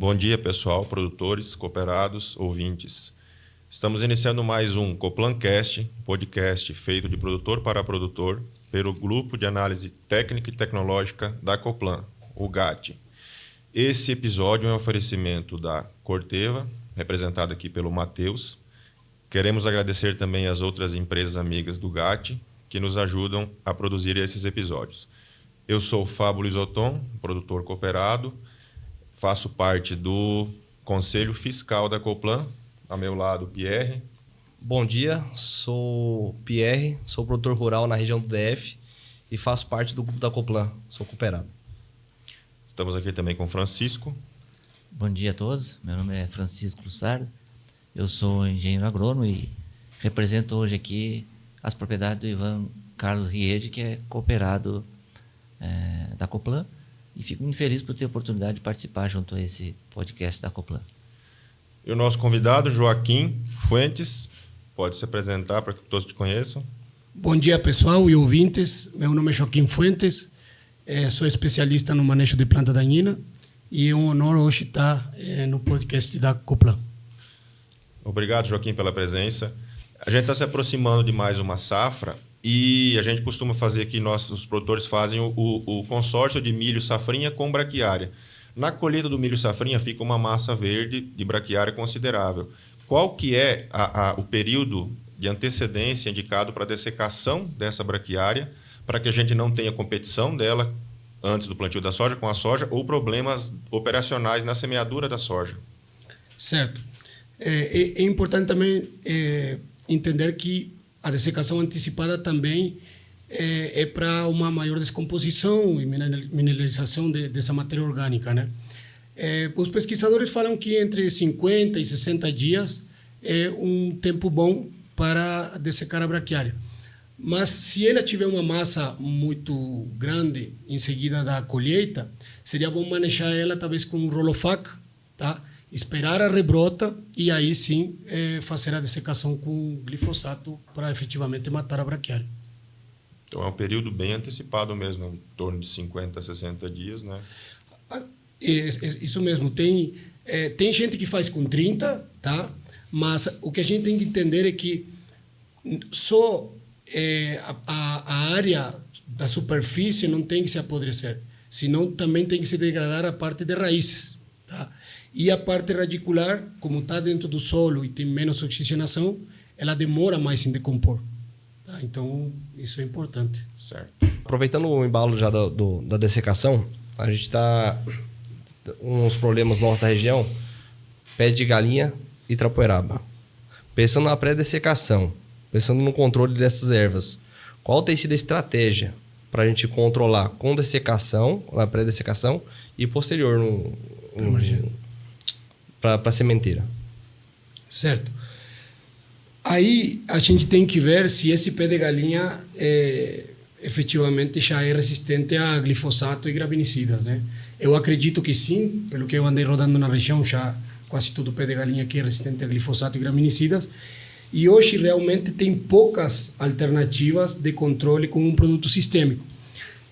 Bom dia, pessoal, produtores, cooperados, ouvintes. Estamos iniciando mais um CoPlanCast, podcast feito de produtor para produtor, pelo Grupo de Análise Técnica e Tecnológica da Coplan, o GAT. Esse episódio é um oferecimento da Corteva, representado aqui pelo Matheus. Queremos agradecer também às outras empresas amigas do GAT, que nos ajudam a produzir esses episódios. Eu sou o Fábio Luiz Oton, produtor cooperado, faço parte do Conselho Fiscal da Coplan, ao meu lado, Pierre. Bom dia, sou Pierre, sou produtor rural na região do DF e faço parte do grupo da Coplan, sou cooperado. Estamos aqui também com Francisco. Bom dia a todos, meu nome é Francisco Lussardo, eu sou engenheiro agrônomo e represento hoje aqui as propriedades do Ivan Carlos Riede, que é cooperado da Coplan, e fico muito feliz por ter a oportunidade de participar junto a esse podcast da Coplan. E o nosso convidado, Joaquim Fuentes, pode se apresentar para que todos te conheçam. Bom dia, pessoal e ouvintes. Meu nome é Joaquim Fuentes, sou especialista no manejo de planta daninha e é um honor hoje estar no podcast da Coplan. Obrigado, Joaquim, pela presença. A gente está se aproximando de mais uma safra e a gente costuma fazer aqui, os produtores fazem o consórcio de milho safrinha com braquiária. Na colheita do milho safrinha fica uma massa verde de braquiária considerável. Qual que é o período de antecedência indicado para a dessecação dessa braquiária, para que a gente não tenha competição dela antes do plantio da soja com a soja ou problemas operacionais na semeadura da soja? Certo. É importante também entender que a dessecação antecipada também é para uma maior descomposição e mineralização dessa matéria orgânica, né? Os pesquisadores falam que entre 50 e 60 dias é um tempo bom para dessecar a braquiária. Mas se ela tiver uma massa muito grande em seguida da colheita, seria bom manejar ela talvez com um rolofac, tá? Esperar a rebrota e aí sim fazer a dessecação com glifosato para efetivamente matar a braquiária. Então é um período bem antecipado mesmo, em torno de 50 a 60 dias, né? Isso mesmo. Tem gente que faz com 30, tá? Mas o que a gente tem que entender é que só a área da superfície não tem que se apodrecer, senão também tem que se degradar a parte de raízes, tá? E a parte radicular, como está dentro do solo e tem menos oxigenação, ela demora mais em decompor. Tá? Então, isso é importante. Certo. Aproveitando o embalo já da dessecação, a gente está uns problemas nossos da região, pé de galinha e trapoeraba. Pensando na pré-dessecação, pensando no controle dessas ervas, qual tem sido a estratégia para a gente controlar com dessecação, na pré-dessecação e posterior para a sementeira? Certo. Aí a gente tem que ver se esse pé de galinha efetivamente já é resistente a glifosato e graminicidas, né? Eu acredito que sim, pelo que eu andei rodando na região, já quase todo pé de galinha aqui é resistente a glifosato e graminicidas. E hoje realmente tem poucas alternativas de controle com um produto sistêmico.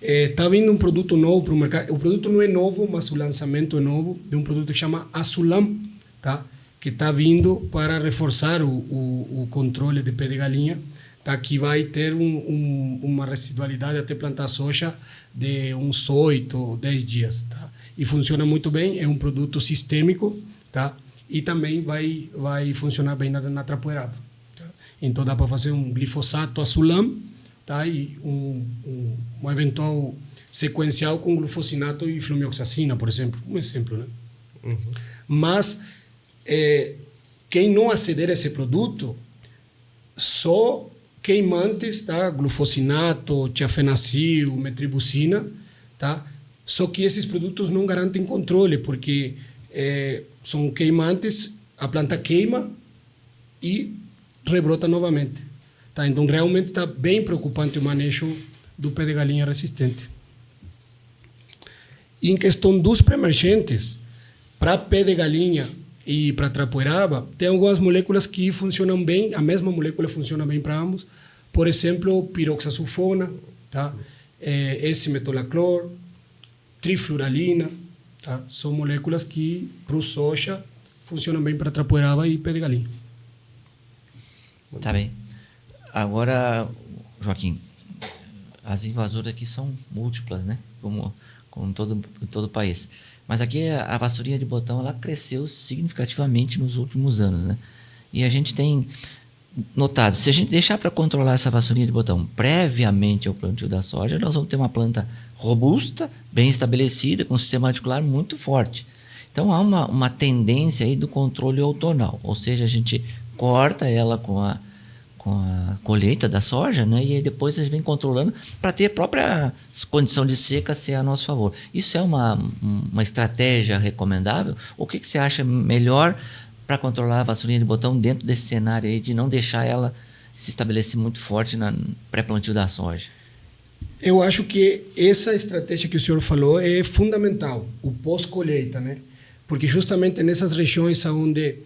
Está vindo um produto novo para o mercado. O produto não é novo, mas o lançamento é novo, de um produto que chama Azulam, tá? Que está vindo para reforçar o controle de pé de galinha, tá? Que vai ter uma residualidade até plantar soja de uns 8 ou 10 dias. Tá? E funciona muito bem, é um produto sistêmico, tá? E também vai funcionar bem na trapoeraba. Tá? Então dá para fazer um glifosato Azulam, tá? E um eventual sequencial com glufosinato e flumioxacina, por exemplo. Um exemplo, né? Uhum. Mas quem não aceder a esse produto, só queimantes, tá? Glufosinato, tiafenacil, metribuzina, tá? Só que esses produtos não garantem controle, porque são queimantes, a planta queima e rebrota novamente. Tá? Então, realmente está bem preocupante o manejo do pé de galinha resistente. E em questão dos pré-emergentes, para pé de galinha e para trapoeraba, tem algumas moléculas que funcionam bem, a mesma molécula funciona bem para ambos. Por exemplo, piroxasulfona, tá? S-metolaclor, trifluralina, Tá? São moléculas que, para o soja, funcionam bem para trapoeraba e pé de galinha. Tá bem. Agora, Joaquim, as invasoras aqui são múltiplas, né? Como em todo o país. Mas aqui a vassourinha de botão ela cresceu significativamente nos últimos anos, né? E a gente tem notado, se a gente deixar para controlar essa vassourinha de botão previamente ao plantio da soja, nós vamos ter uma planta robusta, bem estabelecida, com um sistema radicular muito forte. Então há uma tendência aí do controle outonal, ou seja, a gente corta ela com a colheita da soja, né? E aí depois a gente vem controlando para ter a própria condição de seca ser a nosso favor. Isso é uma estratégia recomendável? O que você acha melhor para controlar a vassourinha de botão dentro desse cenário aí de não deixar ela se estabelecer muito forte no pré-plantio da soja? Eu acho que essa estratégia que o senhor falou é fundamental, o pós-colheita, né? Porque justamente nessas regiões onde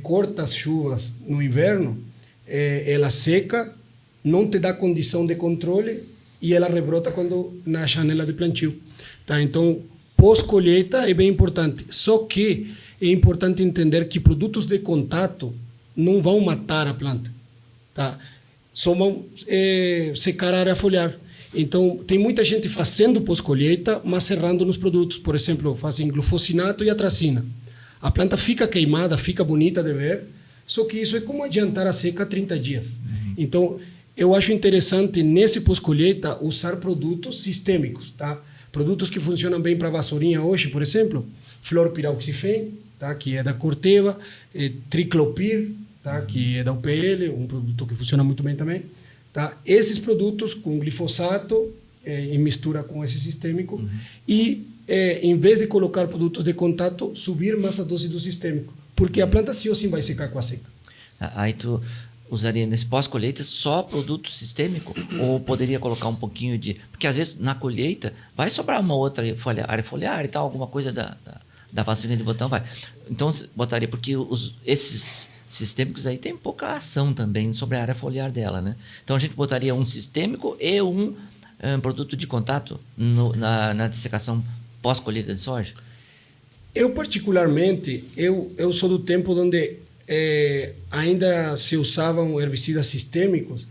corta as chuvas no inverno, ela seca, não te dá condição de controle e ela rebrota quando na janela de plantio. Tá? Então, pós-colheita é bem importante. Só que é importante entender que produtos de contato não vão matar a planta. Tá? Só vão secar a área foliar. Então, tem muita gente fazendo pós-colheita, mas errando nos produtos. Por exemplo, fazem glufosinato e atracina. A planta fica queimada, fica bonita de ver, só que isso é como adiantar a seca a 30 dias. Então, eu acho interessante, nesse pós-colheita, usar produtos sistêmicos. Tá? Produtos que funcionam bem para a vassourinha hoje, por exemplo, fluorpirauxifeno, tá? Que é da Corteva, triclopir, tá? Que é da UPL, um produto que funciona muito bem também. Tá? Esses produtos com glifosato, em mistura com esse sistêmico, e em vez de colocar produtos de contato, subir mais a dose do sistêmico, porque a planta sim ou sim vai secar com a seca. Aí tu usaria nesse pós-colheita só produto sistêmico ou poderia colocar um pouquinho de... Porque às vezes na colheita vai sobrar uma outra área foliar e tal, alguma coisa da vassourinha de botão vai. Então botaria, porque esses sistêmicos aí tem pouca ação também sobre a área foliar dela, né? Então a gente botaria um sistêmico e um produto de contato na dessecação pós-colheita de soja? Eu, particularmente, eu sou do tempo onde ainda se usavam herbicidas sistêmicos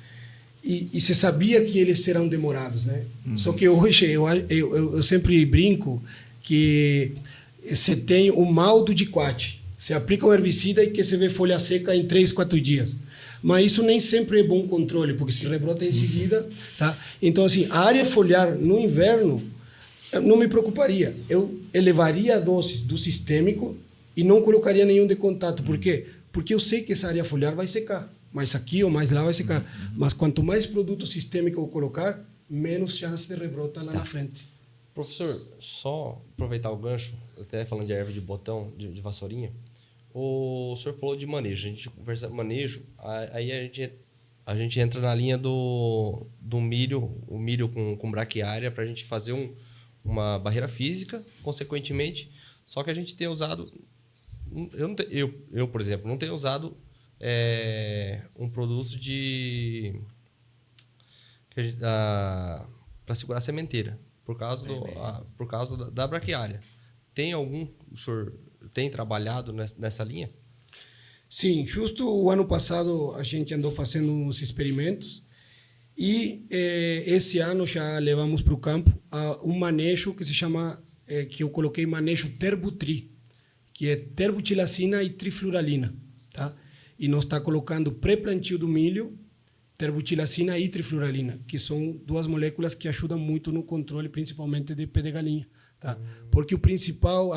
e se sabia que eles serão demorados, né? Só que hoje eu sempre brinco que você tem o mal do diquate. Você aplica um herbicida e que você vê folha seca em 3, 4 dias. Mas isso nem sempre é bom controle, porque se rebrota em seguida. Tá? Então, assim, a área foliar no inverno não me preocuparia. Eu elevaria a dose do sistêmico e não colocaria nenhum de contato. Por quê? Porque eu sei que essa área foliar vai secar. Mais aqui ou mais lá vai secar. Mas quanto mais produto sistêmico eu colocar, menos chance de rebrota lá na frente. Professor, só aproveitar o gancho, até falando de erva de botão, de vassourinha, o senhor falou de manejo, a gente conversa de manejo, aí a gente entra na linha do milho, o milho com braquiária, para a gente fazer uma barreira física, consequentemente, só que a gente tem usado, eu por exemplo, não tenho usado um produto para segurar a sementeira, por causa da braquiária. O senhor tem trabalhado nessa linha? Sim, justo o ano passado a gente andou fazendo uns experimentos e esse ano já levamos para o campo um manejo que se chama, que eu coloquei manejo Terbutri, que é terbutilacina e trifluralina. Tá? E nós está colocando pré-plantio do milho, terbutilacina e trifluralina, que são duas moléculas que ajudam muito no controle, principalmente de pé de galinha. Tá? Porque o principal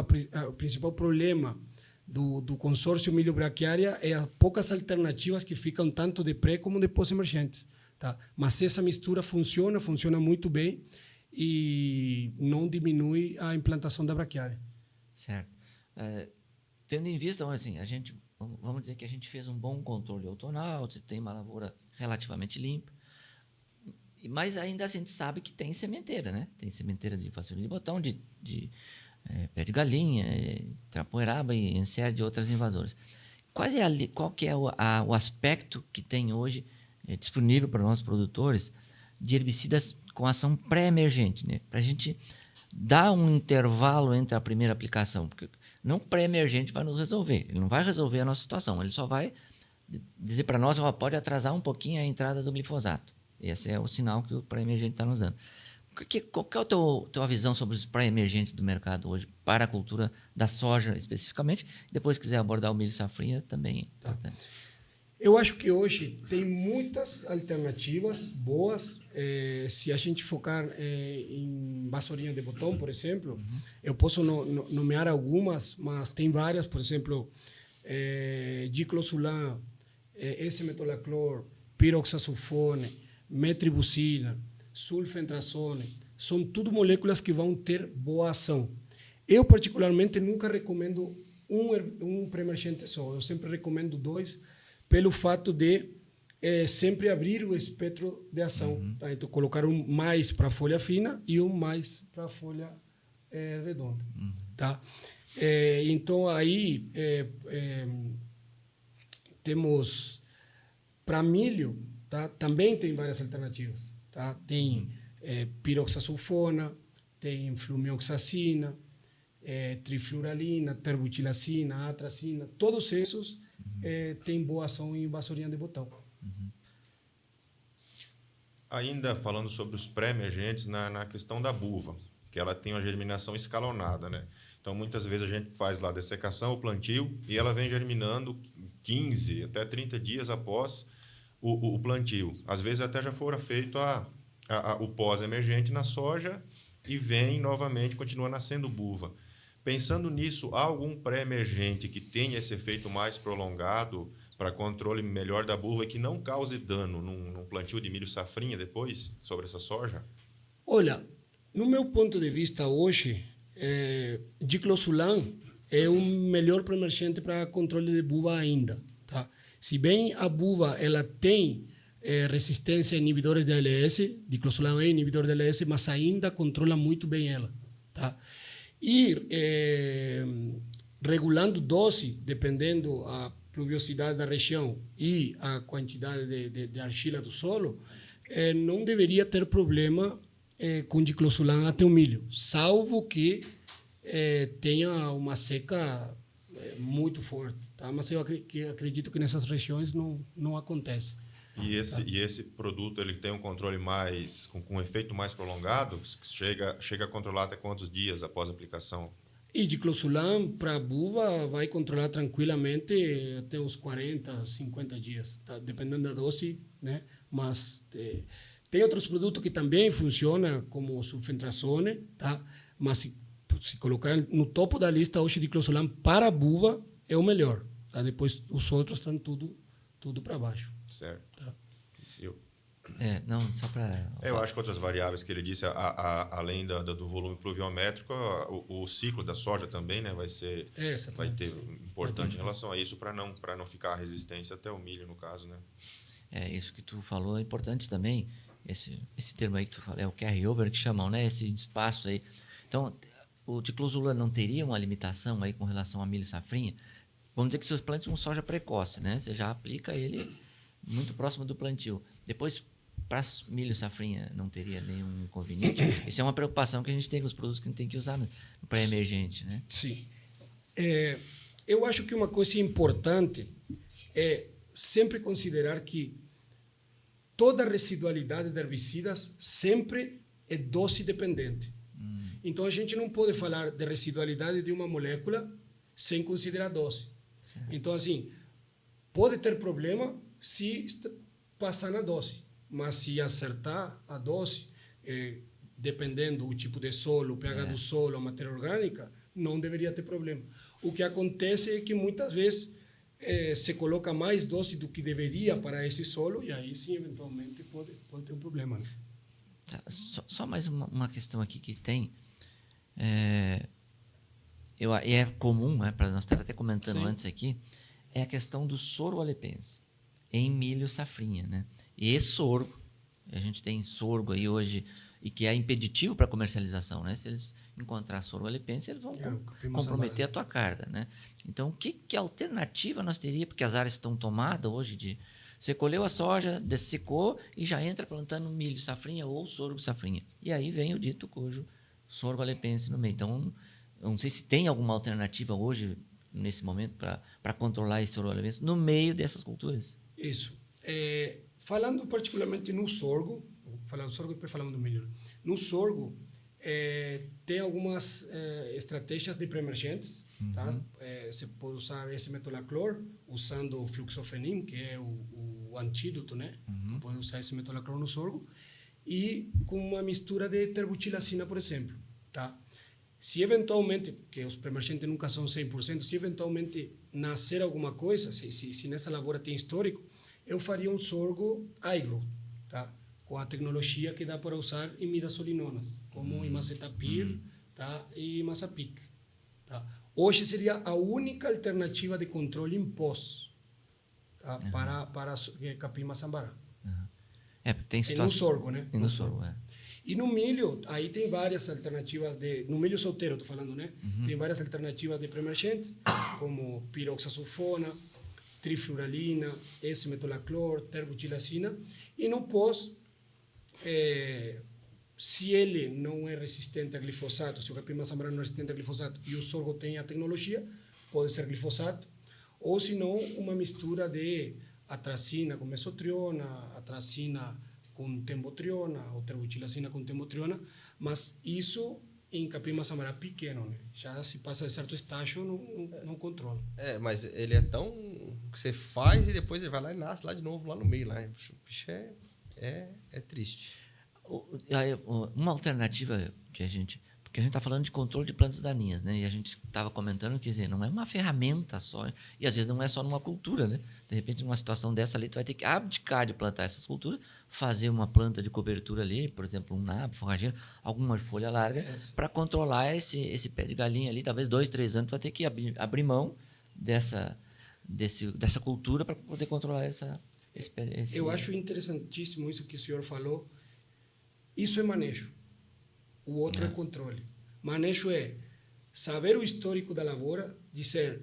problema do consórcio milho braquiária é as poucas alternativas que ficam tanto de pré como de pós-emergentes. Tá? Mas essa mistura funciona muito bem e não diminui a implantação da braquiária. Certo. Tendo em vista, assim, vamos dizer que a gente fez um bom controle outonal, você tem uma lavoura relativamente limpa, mas ainda assim a gente sabe que tem sementeira, né? Tem sementeira de vassourinha de botão, de pé de galinha, trapoeraba e insert de outras invasoras. Qual que é o aspecto que tem hoje disponível para nossos produtores de herbicidas com ação pré-emergente, né? Para a gente dar um intervalo entre a primeira aplicação, porque não pré-emergente vai nos resolver, ele não vai resolver a nossa situação, ele só vai dizer para nós, ó, pode atrasar um pouquinho a entrada do glifosato. Esse é o sinal que o pré-emergente está nos dando. Qual é a tua visão sobre os pré-emergentes do mercado hoje, para a cultura da soja especificamente? Depois, se quiser abordar o milho safrinha, também é importante. Eu acho que hoje tem muitas alternativas boas. Se a gente focar em vassourinha de botão, por exemplo, eu posso nomear algumas, mas tem várias, por exemplo, diclosulam, S-metolaclor, piroxasulfone, metribuzina, sulfentrazone, são tudo moléculas que vão ter boa ação. Eu, particularmente, nunca recomendo um pré-emergente só. Eu sempre recomendo 2, pelo fato de sempre abrir o espectro de ação. Tá? Então, colocar um mais para a folha fina e um mais para a folha redonda. Tá? Então, aí temos para milho, tá? Também tem várias alternativas. Tá? Tem piroxasulfona, tem flumioxacina, trifluralina, terbutilacina, atracina, todos esses têm boa ação em vassourinha de botão. Ainda falando sobre os pré-emergentes na questão da buva, que ela tem uma germinação escalonada, né? Então, muitas vezes a gente faz lá a dessecação, o plantio, e ela vem germinando 15 até 30 dias após o plantio. Às vezes até já fora feito o pós-emergente na soja e vem novamente, continua nascendo buva. Pensando nisso, há algum pré-emergente que tenha esse efeito mais prolongado para controle melhor da buva e que não cause dano num plantio de milho safrinha depois, sobre essa soja? Olha, no meu ponto de vista hoje, diclosulam é o melhor pré-emergente para controle de buva ainda. Tá? Se bem a buva ela tem resistência a inibidores de ALS, diclosulam é inibidor de ALS, mas ainda controla muito bem ela. Tá? E regulando dose, dependendo a pluviosidade da região e a quantidade de argila do solo, não deveria ter problema com diclosulam até o milho, salvo que tenha uma seca muito forte. Tá? Mas eu acredito que nessas regiões não acontece. E esse produto ele tem um controle mais com um efeito mais prolongado? Chega a controlar até quantos dias após a aplicação? E diclosulam para a buva vai controlar tranquilamente até uns 40, 50 dias, tá? Dependendo da dose, né? Mas tem outros produtos que também funcionam, como o sulfentrazone, tá? Mas se colocar no topo da lista hoje, diclosulam para a buva é o melhor. Tá? Depois os outros estão tudo para baixo. Certo. Tá? Não, só para... Eu acho que outras variáveis que ele disse, além do volume pluviométrico, o ciclo da soja também, né, vai ter importante em relação a isso para não ficar a resistência até o milho, no caso, né? Isso que tu falou é importante também, esse termo aí que tu falou, é o carry-over que chamam, né, esse espaço aí. Então, o diclosulam não teria uma limitação aí com relação a milho safrinha? Vamos dizer que seus plantas são soja precoce, né? Você já aplica ele muito próximo do plantio. Depois, para milho safrinha, não teria nenhum inconveniente? Isso é uma preocupação que a gente tem com os produtos que a gente tem que usar no pré-emergente, né? Sim. Eu acho que uma coisa importante é sempre considerar que toda residualidade de herbicidas sempre é dose dependente. Então, a gente não pode falar de residualidade de uma molécula sem considerar dose. Certo. Então, assim, pode ter problema se passar na dose, mas se acertar a dose, dependendo do tipo de solo, o pH do solo, a matéria orgânica, não deveria ter problema. O que acontece é que muitas vezes se coloca mais dose do que deveria para esse solo e aí sim, eventualmente, pode ter um problema. Né? Só mais uma questão aqui que tem. É comum, para nós estávamos até comentando antes aqui, é a questão do soro alepense em milho safrinha, né? E esse sorgo, a gente tem sorgo aí hoje e que é impeditivo para comercialização, né? Se eles encontrar sorgo alepense, eles vão comprometer a tua carga, né? Então, que alternativa nós teríamos? Porque as áreas estão tomadas hoje Você colheu a soja, dessecou e já entra plantando milho safrinha ou sorgo safrinha. E aí vem o dito cujo sorgo alepense no meio. Então, eu não sei se tem alguma alternativa hoje, nesse momento, para controlar esse sorgo alepense no meio dessas culturas. Isso. Falando particularmente no sorgo, vou falar do sorgo e depois falamos do milho. Né? No sorgo, tem algumas estratégias de pré-emergentes. Tá? Você pode usar esse metolaclor usando o fluxofenin, que é o antídoto, né? Pode usar esse metolaclor no sorgo e com uma mistura de terbutilacina, por exemplo, tá? Se eventualmente, que os pré-emergentes nunca são 100%, se eventualmente nascer alguma coisa, se nessa lavoura tem histórico, eu faria um sorgo agro, tá? Com a tecnologia que dá para usar imidazolinonas, como imazetapir, tá? E masapic, tá? Hoje seria a única alternativa de controle em pós, tá? Para capim-maçambará. Tem situação... No sorgo, né? No sorgo, E no milho, aí tem várias alternativas no milho solteiro, estou falando, né? Tem várias alternativas de pré-emergentes, como piroxasulfona, trifluralina, S-metolaclor, terbutilacina. E no pós, se ele não é resistente a glifosato, se o capim-maçambará não é resistente a glifosato e o sorgo tem a tecnologia, pode ser glifosato, ou se não, uma mistura de atracina com mesotriona, atracina com tembotriona, ou terbutilacina com tembotriona, mas isso em capim-maçambará pequeno, né? Já se passa de certo estágio, não controla. Mas ele é tão... que você faz e depois ele vai lá e nasce lá de novo, lá no meio. Lá. O bicho é triste. Uma alternativa que a gente... Porque a gente está falando de controle de plantas daninhas, né? E a gente estava comentando que, não é uma ferramenta só, e às vezes não é só numa cultura, né? De repente, numa situação dessa ali, tu vai ter que abdicar de plantar essas culturas, fazer uma planta de cobertura ali, por exemplo, um nabo, forrageiro, alguma folha larga, para controlar esse pé de galinha ali. Talvez 2, 3 anos, tu vai ter que abrir mão dessa cultura para poder controlar esse Eu acho interessantíssimo isso que o senhor falou. Isso é manejo. O outro é controle. Manejo é saber o histórico da lavoura, dizer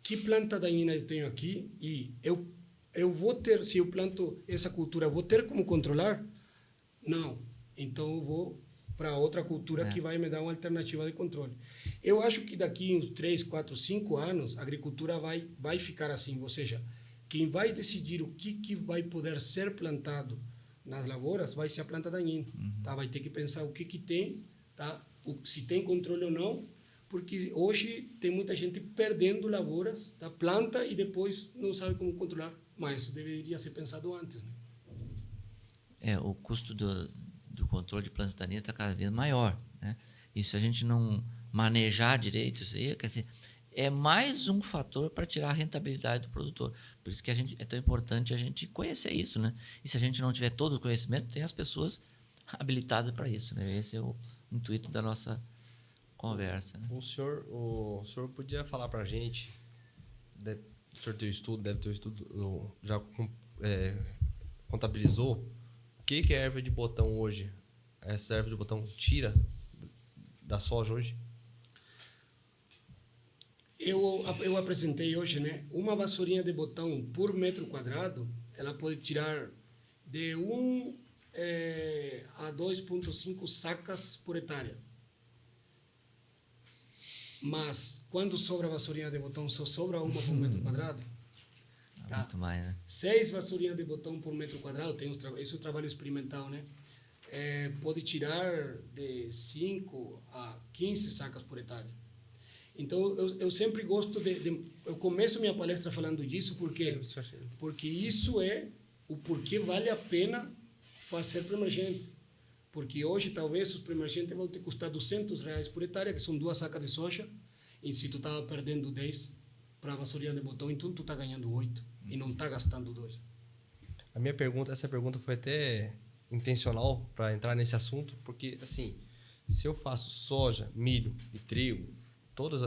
que planta daninha eu tenho aqui e eu vou ter, se eu planto essa cultura, eu vou ter como controlar? Não. Então eu vou para outra cultura que vai me dar uma alternativa de controle. Eu acho que daqui uns 3, 4, 5 anos a agricultura vai ficar assim, ou seja, quem vai decidir o que vai poder ser plantado nas lavouras vai ser a planta daninha, tá? Vai ter que pensar o que tem, tá? Se tem controle ou não, porque hoje tem muita gente perdendo lavouras, tá? Planta e depois não sabe como controlar, mas isso deveria ser pensado antes, né? O custo do controle de plantas daninhas está cada vez maior, né? E se a gente não manejar direito isso aí, quer dizer, é mais um fator para tirar a rentabilidade do produtor. Por isso que é tão importante a gente conhecer isso, né? E se a gente não tiver todo o conhecimento, tem as pessoas habilitadas para isso, né? Esse é o intuito da nossa conversa, né? O senhor podia falar para a gente, o senhor tem deve ter um estudo, já contabilizou, o que é erva de botão hoje? Essa erva de botão tira da soja hoje? Eu apresentei hoje, né? Uma vassourinha de botão por metro quadrado, ela pode tirar de 1 a 2,5 sacas por hectare. Mas quando sobra a vassourinha de botão, só sobra uma por metro quadrado. Tá? Muito mais, né? 6 vassourinhas de botão por metro quadrado, esse é o trabalho experimental, né? Pode tirar de 5 a 15 sacas por hectare. Então, eu sempre gosto eu começo minha palestra falando disso, porque isso é o porquê vale a pena fazer pré-emergentes. Porque hoje, talvez, os pré-emergentes vão te custar R$200 por hectare, que são 2 sacas de soja, e se tu estava perdendo 10 para a vassourinha de botão, então tu está ganhando 8 e não está gastando 2. Essa pergunta foi até intencional para entrar nesse assunto, porque, assim, se eu faço soja, milho e trigo, todas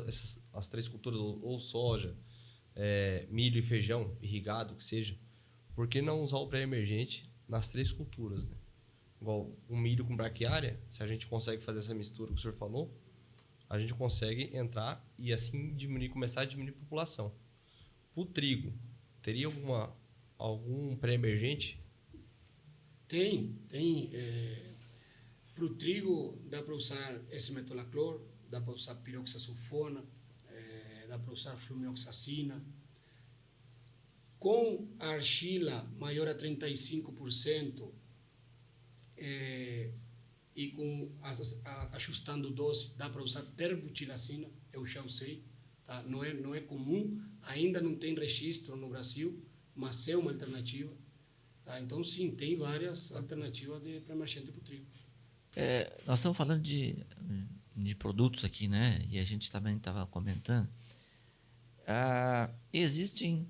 as 3 culturas, ou soja, milho e feijão, irrigado, que seja, por que não usar o pré-emergente nas 3 culturas, né? Igual o milho com braquiária, se a gente consegue fazer essa mistura que o senhor falou, a gente consegue entrar e assim começar a diminuir a população. O trigo, teria algum pré-emergente? Tem. Para o trigo, dá para usar S-metolaclor, dá para usar piroxasulfona, dá para usar flumioxacina. Com a argila maior a 35%, e com ajustando dose, dá para usar terbutilacina, eu já usei, tá? Não é comum, ainda não tem registro no Brasil, mas é uma alternativa. Tá? Então, sim, tem várias alternativas de pré-emergente para o trigo. Nós estamos falando de produtos aqui, né? E a gente também estava comentando. Existem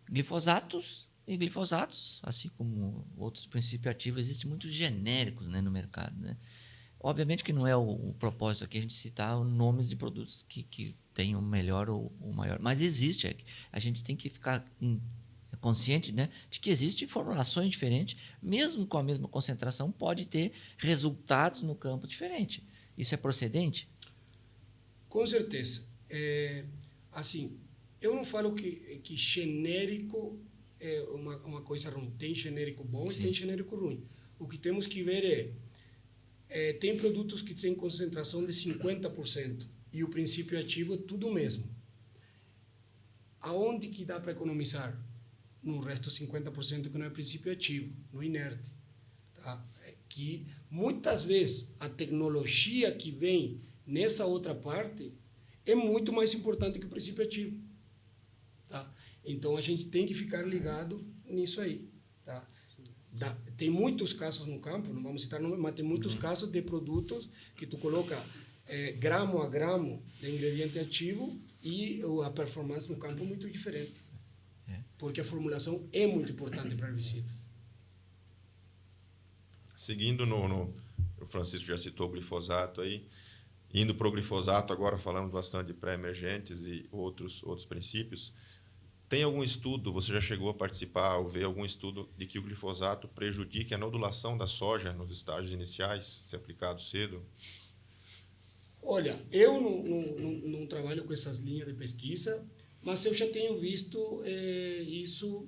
glifosatos e glifosatos, assim como outros princípios ativos, existem muitos genéricos, né, no mercado, né? Obviamente que não é o propósito aqui a gente citar nomes de produtos que tenham o melhor ou o maior, mas existe. A gente tem que ficar consciente, né, de que existem formulações diferentes, mesmo com a mesma concentração, pode ter resultados no campo diferentes. Isso é procedente? Com certeza. Assim, eu não falo que genérico é uma coisa ruim. Tem genérico bom e tem genérico ruim. O que temos que ver tem produtos que têm concentração de 50% e o princípio ativo é tudo o mesmo. Aonde que dá para economizar? No resto 50% que não é princípio ativo, no inerte. Tá? Que muitas vezes a tecnologia que vem nessa outra parte é muito mais importante que o princípio ativo. Tá? Então a gente tem que ficar ligado nisso aí. Tá? Tem muitos casos no campo, não vamos citar nomes, mas tem muitos casos de produtos que tu coloca gramo a gramo de ingrediente ativo e a performance no campo é muito diferente. Porque a formulação é muito importante para herbicidas. Seguindo o Francisco já citou o glifosato aí, indo para o glifosato, agora falamos bastante de pré-emergentes e outros princípios. Tem algum estudo, você já chegou a participar ou ver algum estudo de que o glifosato prejudique a nodulação da soja nos estágios iniciais, se aplicado cedo? Olha, eu não trabalho com essas linhas de pesquisa, mas eu já tenho visto isso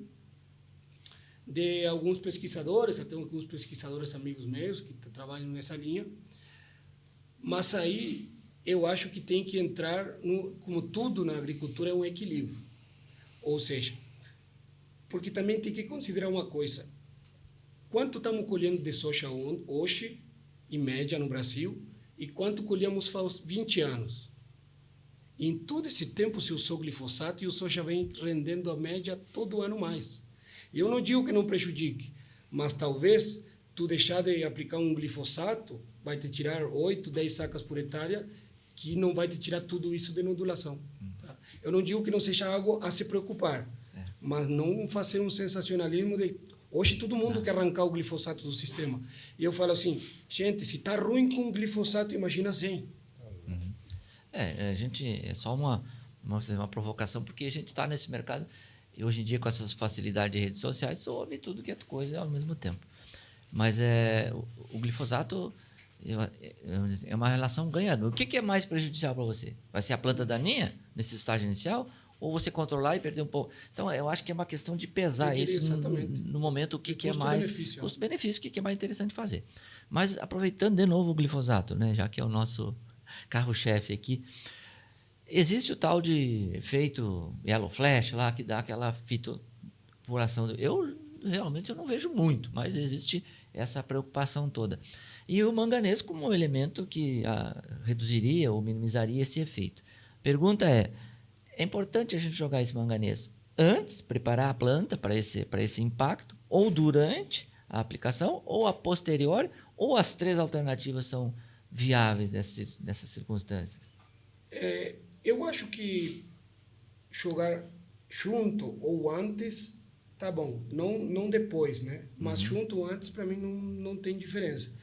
de alguns pesquisadores, até alguns pesquisadores amigos meus que trabalham nessa linha. Mas aí eu acho que tem que entrar, como tudo na agricultura, é um equilíbrio. Ou seja, porque também tem que considerar uma coisa. Quanto estamos colhendo de soja hoje, em média, no Brasil, e quanto colhemos faz 20 anos? Em todo esse tempo se usou glifosato e o soja vem rendendo a média todo ano mais. Eu não digo que não prejudique, mas talvez tu deixar de aplicar um glifosato vai te tirar 8, 10 sacas por hectare, que não vai te tirar tudo isso de nodulação. Tá? Eu não digo que não seja algo a se preocupar, mas não fazer um sensacionalismo de... Hoje todo mundo quer arrancar o glifosato do sistema. E eu falo assim, gente, se está ruim com glifosato, imagina sem. A gente é só uma provocação, porque a gente está nesse mercado e hoje em dia com essas facilidades de redes sociais, você ouve tudo que é coisa ao mesmo tempo. Mas o glifosato é uma relação ganhadora. O que é mais prejudicial para você? Vai ser a planta daninha nesse estágio inicial ou você controlar e perder um pouco? Então, eu acho que é uma questão de pesar isso no momento, o que é mais... Custo-benefício, o que é mais interessante fazer. Mas aproveitando de novo o glifosato, né, já que é o nosso carro-chefe aqui, existe o tal de efeito yellow flash lá, que dá aquela fitopuração. Realmente eu não vejo muito, mas existe essa preocupação toda. E o manganês como um elemento que reduziria ou minimizaria esse efeito. Pergunta é importante a gente jogar esse manganês antes, preparar a planta para esse impacto, ou durante a aplicação, ou a posteriori, ou as três alternativas são viáveis nessas circunstâncias? Eu acho que jogar junto ou antes tá bom, não depois, né? Mas junto ou antes, para mim, não tem diferença.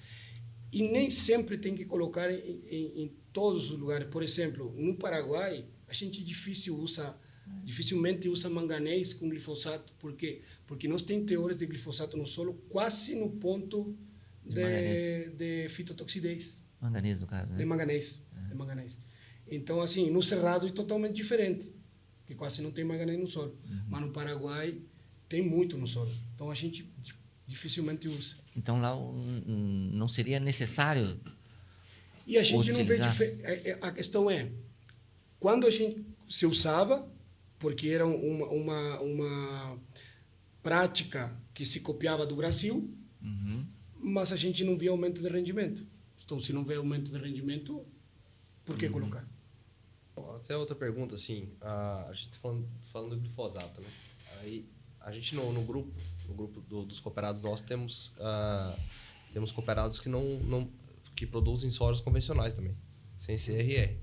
E nem sempre tem que colocar em todos os lugares. Por exemplo, no Paraguai, a gente dificilmente usa manganês com glifosato. Por quê? Porque nós temos teores de glifosato no solo quase no ponto de fitotoxidez. Manganês, no caso, né? De manganês. Então, assim, no Cerrado é totalmente diferente, que quase não tem manganês no solo. Mas no Paraguai tem muito no solo. Então a gente dificilmente usa. Então lá não seria necessário E a gente utilizar. não vê a questão é, quando a gente se usava, porque era uma prática que se copiava do Brasil, mas a gente não via aumento de rendimento. Então, se não vê aumento de rendimento, por que colocar? Até outra pergunta, assim, a gente falando do glifosato, né? Aí, a gente no grupo dos cooperados nossos temos cooperados que que produzem sojas convencionais também, sem CRR.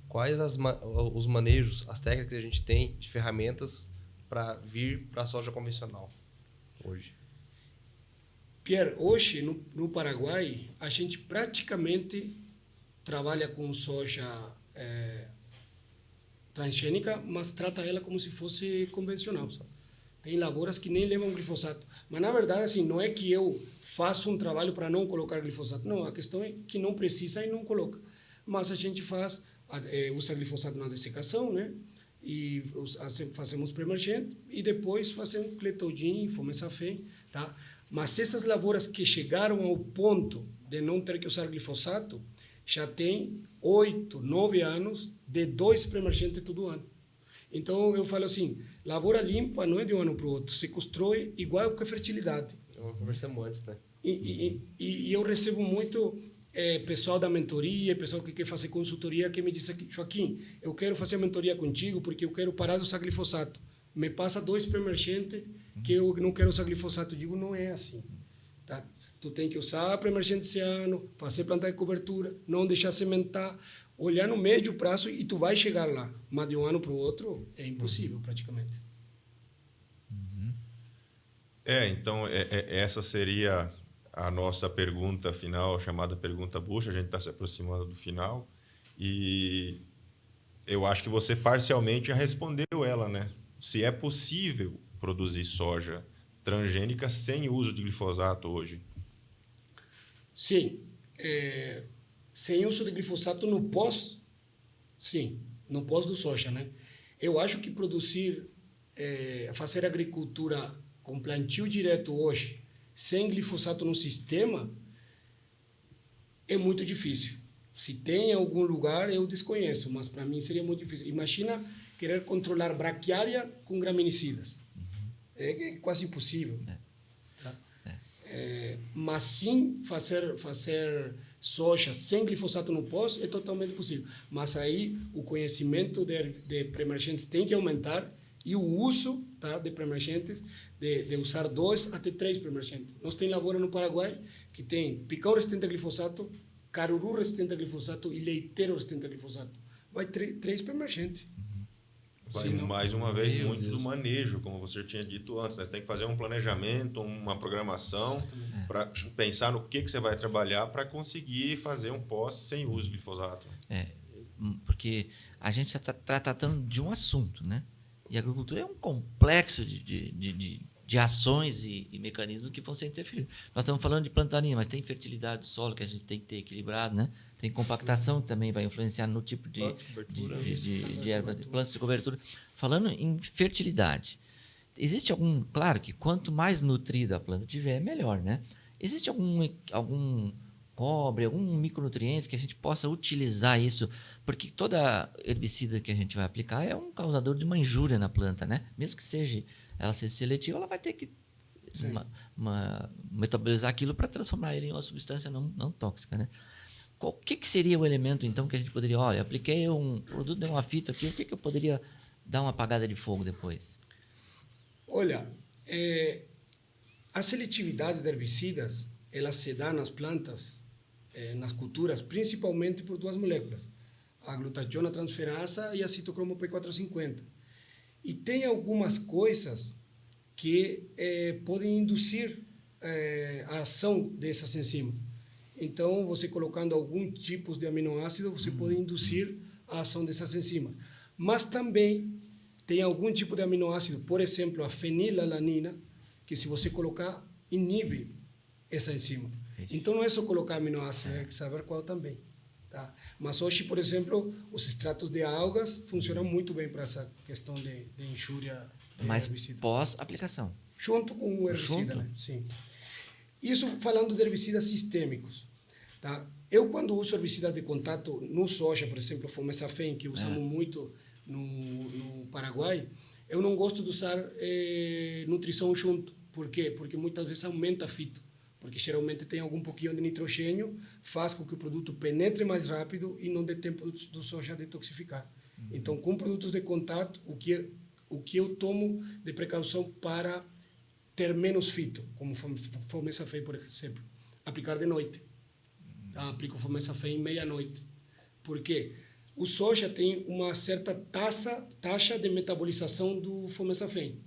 Quais os manejos, as técnicas que a gente tem de ferramentas para vir para a soja convencional hoje? Pierre, hoje no Paraguai, a gente praticamente trabalha com soja transgênica, mas trata ela como se fosse convencional. Tem lavouras que nem levam glifosato. Mas, na verdade, assim, não é que eu faço um trabalho para não colocar glifosato. Não, a questão é que não precisa e não coloca. Mas a gente usa glifosato na dessecação, né? E fazemos pré-emergente e depois fazemos cletodin, fomesafem, tá? Mas essas lavouras que chegaram ao ponto de não ter que usar glifosato, já tem 8, 9 anos de 2 pré-emergentes todo ano. Então, eu falo assim, lavoura limpa não é de um ano para o outro, se constrói igual que a fertilidade. Conversamos antes, né? E eu recebo muito pessoal da mentoria, pessoal que quer fazer consultoria, que me diz aqui, Joaquim, eu quero fazer a mentoria contigo porque eu quero parar de usar glifosato. Me passa 2 pré-emergentes que eu não quero usar glifosato. Eu digo, não é assim. Tá? Tu tem que usar pré-emergente esse ano, fazer planta de cobertura, não deixar sementar, olhar no médio prazo e tu vai chegar lá. Mas de um ano para o outro é impossível, praticamente. Então, essa seria a nossa pergunta final, chamada pergunta bucha. A gente está se aproximando do final e eu acho que você parcialmente já respondeu ela, né? Se é possível produzir soja transgênica sem uso de glifosato hoje? Sim. Sem uso de glifosato no pós, sim, no pós do soja, né? Eu acho que fazer agricultura com plantio direto hoje, sem glifosato no sistema, é muito difícil. Se tem em algum lugar, eu desconheço, mas para mim seria muito difícil. Imagina querer controlar braquiária com graminicidas. É quase impossível. Tá? Mas sim, fazer soja sem glifosato no pós é totalmente possível. Mas aí o conhecimento de pré-emergentes tem que aumentar e o uso, tá, de pré-emergentes, de usar 2 até 3 pré-emergentes. Nós temos lavoura no Paraguai que tem picão resistente a glifosato, caruru resistente a glifosato e leiteiro resistente a glifosato. Vai 3 pré-emergentes. Vai, mais uma vez, muito do manejo, como você tinha dito antes. Né? Você tem que fazer um planejamento, uma programação para pensar no que você vai trabalhar para conseguir fazer um pós sem uso de glifosato. Porque a gente está tratando de um assunto, né? E a agricultura é um complexo de ações e mecanismos que vão ser interferidos. Nós estamos falando de plantaria, mas tem fertilidade do solo que a gente tem que ter equilibrado, né? Tem compactação que também vai influenciar no tipo de erva, de plantas de cobertura. Falando em fertilidade, existe algum... Claro que quanto mais nutrida a planta tiver, melhor, né? Existe algum cobre, algum micronutriente que a gente possa utilizar isso? Porque toda herbicida que a gente vai aplicar é um causador de uma injúria na planta, né? Mesmo que seja ela ser seletiva, ela vai ter que metabolizar aquilo para transformar ele em uma substância não tóxica, né? O que seria o elemento, então, que a gente poderia... Olha, apliquei um produto, deu uma fita aqui, o que eu poderia dar uma apagada de fogo depois? Olha, a seletividade de herbicidas, ela se dá nas plantas, nas culturas, principalmente por 2 moléculas. A glutationa transferasa e a citocromo P450. E tem algumas coisas que podem induzir a ação dessas enzimas. Então, você colocando algum tipo de aminoácido, você pode induzir a ação dessas enzimas. Mas também tem algum tipo de aminoácido, por exemplo, a fenilalanina, que se você colocar, inibe essa enzima. Então, não é só colocar aminoácido, é que saber qual também. Tá? Mas hoje, por exemplo, os extratos de algas funcionam muito bem para essa questão de injúria de Mas herbicidas. pós-aplicação. Junto com o herbicida, Junto? né? Sim. Isso falando de herbicidas sistêmicos. Tá? Eu, quando uso herbicidas de contato no soja, por exemplo, Fomesafen, que usamos muito no Paraguai, eu não gosto de usar nutrição junto. Por quê? Porque muitas vezes aumenta fito. Porque geralmente tem algum pouquinho de nitrogênio, faz com que o produto penetre mais rápido e não dê tempo do soja detoxificar. Então, com produtos de contato, o que eu tomo de precaução para ter menos fito, como Fomesafen, por exemplo, aplicar de noite. Tá? Aplico Fomesafen meia-noite. Por quê? O soja tem uma certa taxa de metabolização do Fomesafen.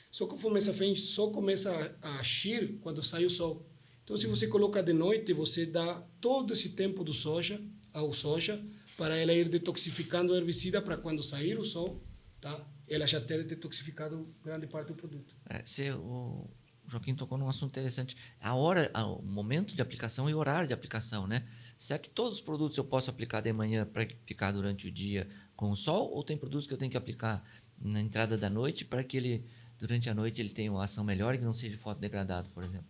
Só que o Fomesafen só começa a agir quando sai o sol. Então, se você coloca de noite, você dá todo esse tempo do soja ao soja para ela ir detoxificando o herbicida para quando sair o sol, tá? Ela já ter detoxificado grande parte do produto. O Joaquim tocou num assunto interessante. O momento de aplicação e o horário de aplicação, né? Será que todos os produtos eu posso aplicar de manhã para ficar durante o dia com o sol? Ou tem produtos que eu tenho que aplicar na entrada da noite para que durante a noite ele tenha uma ação melhor e que não seja fotodegradado, por exemplo?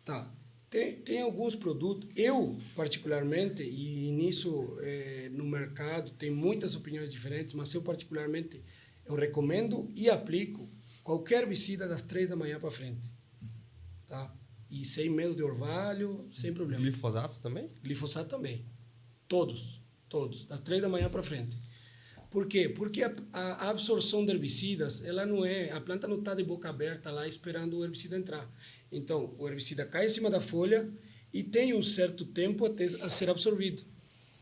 Tá. Tem alguns produtos, eu particularmente, e nisso no mercado tem muitas opiniões diferentes, mas eu particularmente, eu recomendo e aplico qualquer herbicida das 3 da manhã para frente. Tá? E sem medo de orvalho, sem problema. Glifosatos também? Glifosato também. Todos, das 3 da manhã para frente. Por quê? Porque a absorção de herbicidas, ela não é, a planta não está de boca aberta lá esperando o herbicida entrar. Então, o herbicida cai em cima da folha e tem um certo tempo a ser absorvido.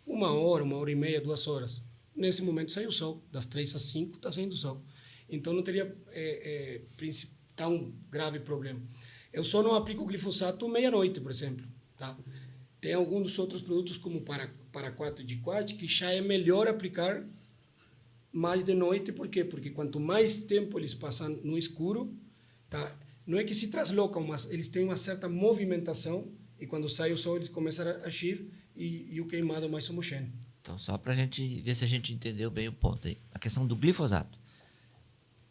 1 hora, 1h30, 2 horas. Nesse momento sai o sol, das 3 às 5 está saindo o sol. Então não teria tão grave problema. Eu só não aplico glifosato meia-noite, por exemplo. Tá? Tem alguns outros produtos, como Paraquat e Diquat, que já é melhor aplicar mais de noite. Por quê? Porque quanto mais tempo eles passam no escuro, tá? Não é que se translocam, mas eles têm uma certa movimentação e quando sai o sol eles começam a agir e o queimado é mais homogêneo. Então, só para a gente ver se a gente entendeu bem o ponto aí. A questão do glifosato.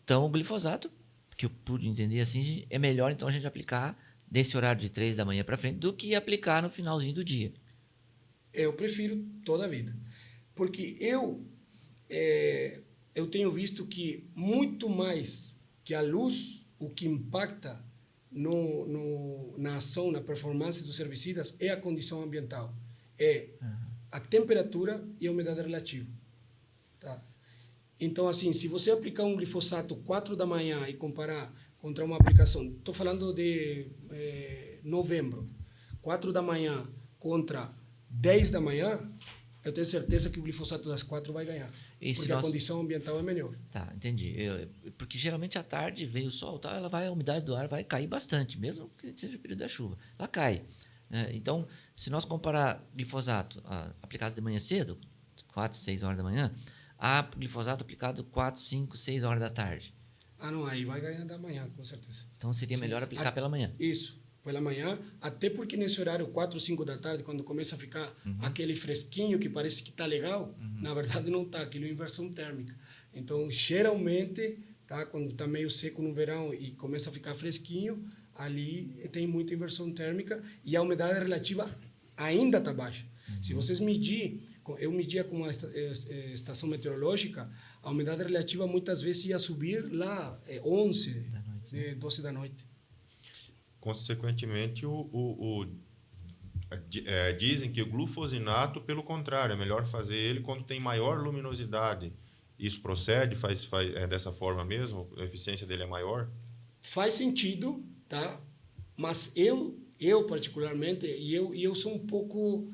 Então, o glifosato, que eu pude entender assim, é melhor então a gente aplicar desse horário de 3 da manhã para frente do que aplicar no finalzinho do dia. Eu prefiro toda a vida. Porque eu tenho visto que muito mais que a luz, o que impacta na ação, na performance dos herbicidas é a condição ambiental. A temperatura e a umidade relativa. Tá? Então, assim, se você aplicar um glifosato 4 da manhã e comparar contra uma aplicação, estou falando de novembro, 4 da manhã contra 10 da manhã, eu tenho certeza que o glifosato das 4 vai ganhar. Porque a condição ambiental é melhor. Tá, entendi. Porque geralmente à tarde veio o sol, tá, a umidade do ar vai cair bastante, mesmo que seja o período da chuva. Ela cai. Então, se nós comparar glifosato aplicado de manhã cedo, 4, 6 horas da manhã, a glifosato aplicado 4, 5, 6 horas da tarde. Não, aí vai ganhar da manhã, com certeza. Então seria melhor aplicar pela manhã. Isso, pela manhã, até porque nesse horário 4, 5 da tarde, quando começa a ficar aquele fresquinho que parece que está legal, na verdade não está, aquilo é inversão térmica. Então, geralmente, tá, quando está meio seco no verão e começa a ficar fresquinho, ali tem muita inversão térmica e a umidade relativa ainda está baixa. Se vocês eu media com uma estação meteorológica, a umidade relativa muitas vezes ia subir lá 11, da noite, 12 da noite. Consequentemente, dizem que o glufosinato, pelo contrário, é melhor fazer ele quando tem maior luminosidade. Isso procede? É dessa forma mesmo? A eficiência dele é maior? Faz sentido, tá? Mas eu particularmente, eu sou um pouco...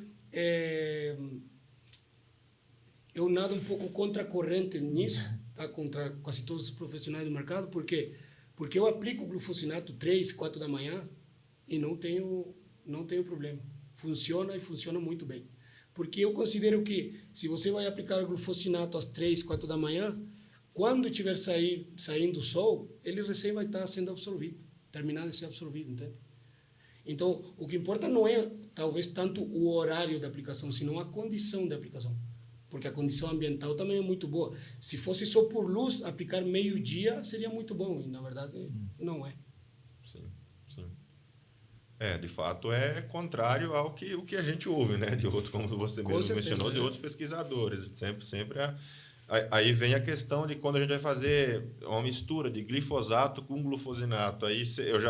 eu nado um pouco contra a corrente nisso, tá? Contra quase todos os profissionais do mercado. Por quê? Porque eu aplico o glufosinato 3, 4 da manhã e não tenho problema. Funciona e funciona muito bem. Porque eu considero que se você vai aplicar o glufosinato às 3, 4 da manhã, quando estiver saindo o sol, ele recém vai estar sendo absorvido, terminado de ser absorvido, entende? Então, o que importa não é, talvez, tanto o horário da aplicação, senão a condição de aplicação. Porque a condição ambiental também é muito boa. Se fosse só por luz, aplicar meio-dia seria muito bom, e, na verdade, não é. Sim, sim. De fato, é contrário ao que a gente ouve, né? De outros, como você Com mesmo certeza, mencionou, de outros pesquisadores. Sempre aí vem a questão de quando a gente vai fazer uma mistura de glifosato com glufosinato. Aí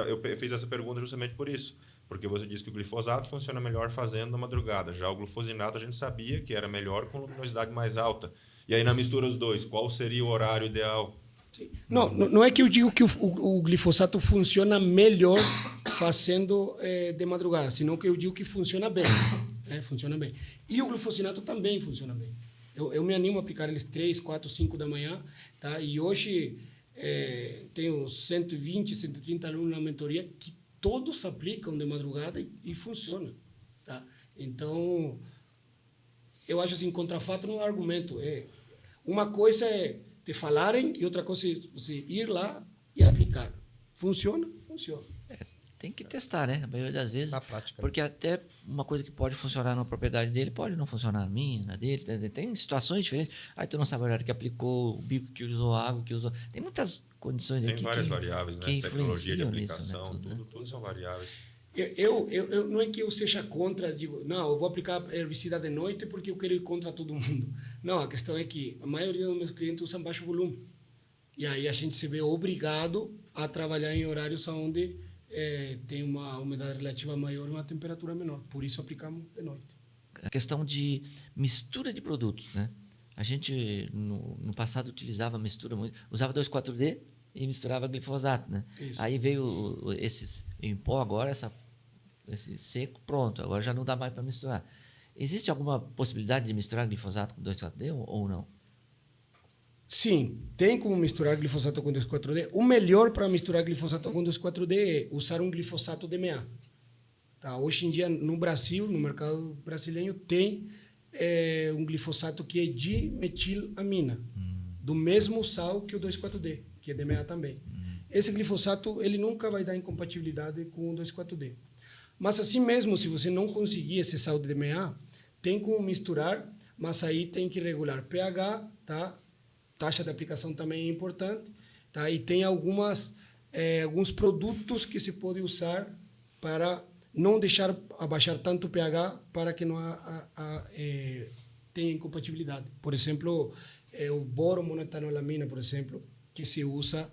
eu fiz essa pergunta justamente por isso, porque você disse que o glifosato funciona melhor fazendo na madrugada. Já o glufosinato a gente sabia que era melhor com luminosidade mais alta. E aí na mistura dos dois, qual seria o horário ideal? Não é que eu digo que o glifosato funciona melhor fazendo de madrugada, senão que eu digo que funciona bem. Funciona bem. E o glufosinato também funciona bem. Eu me animo a aplicar eles 3, 4, 5 da manhã. Tá? E hoje tenho 120, 130 alunos na mentoria que todos aplicam de madrugada e funciona. Tá? Então, eu acho assim, contra fato não é argumento. Uma coisa é te falarem e outra coisa é você ir lá e aplicar. Funciona? Funciona. Tem que testar, né? A maioria das vezes. Na prática. Porque até uma coisa que pode funcionar na propriedade dele pode não funcionar na minha, na dele. Tem situações diferentes. Aí tu não sabe o horário que aplicou, o bico que usou, a água que usou. Tem muitas condições aqui. Tem várias variáveis, né? Que Tecnologia de influenciam aplicação, nisso, né? tudo são variáveis. Eu não é que eu seja contra, digo, não, eu vou aplicar herbicida de noite porque eu quero ir contra todo mundo. Não, a questão é que a maioria dos meus clientes usam baixo volume. E aí a gente se vê obrigado a trabalhar em horários onde tem uma umidade relativa maior e uma temperatura menor. Por isso aplicamos de noite. A questão de mistura de produtos, né? A gente, no passado, utilizava mistura muito. Usava 2,4-D e misturava glifosato, né? Isso. Aí veio esses em pó agora, esse seco, pronto. Agora já não dá mais para misturar. Existe alguma possibilidade de misturar glifosato com 2,4-D ou não? Sim, tem como misturar glifosato com 2,4-D. O melhor para misturar glifosato com 2,4-D é usar um glifosato DMA. Tá? Hoje em dia, no Brasil, no mercado brasileiro, tem um glifosato que é dimetilamina, do mesmo sal que o 2,4-D, que é DMA também. Esse glifosato ele nunca vai dar incompatibilidade com o 2,4-D. Mas assim mesmo, se você não conseguir esse sal de DMA, tem como misturar, mas aí tem que regular pH, tá? Taxa de aplicação também é importante, tá? E tem alguns produtos que se pode usar para não deixar abaixar tanto o pH para que não tenha incompatibilidade. Por exemplo, o boromonoetanolamina, por exemplo, que se usa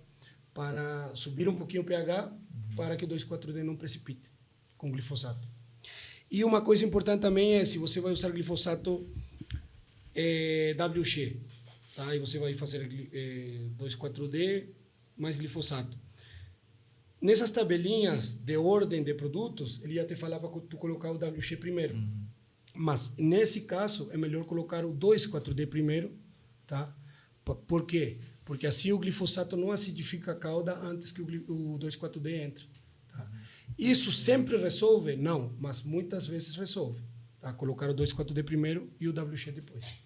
para subir um pouquinho o pH para que o 2,4-D não precipite com glifosato. E uma coisa importante também é se você vai usar glifosato WG, tá? E você vai fazer 2,4-D mais glifosato. Nessas tabelinhas de ordem de produtos, ele ia te falar para tu colocar o WG primeiro. Mas, nesse caso, é melhor colocar o 2,4-D primeiro. Tá? Por quê? Porque assim o glifosato não acidifica a cauda antes que o 2,4-D entre. Tá? Isso sempre resolve? Não, mas muitas vezes resolve. Tá? Colocar o 2,4-D primeiro e o WG depois.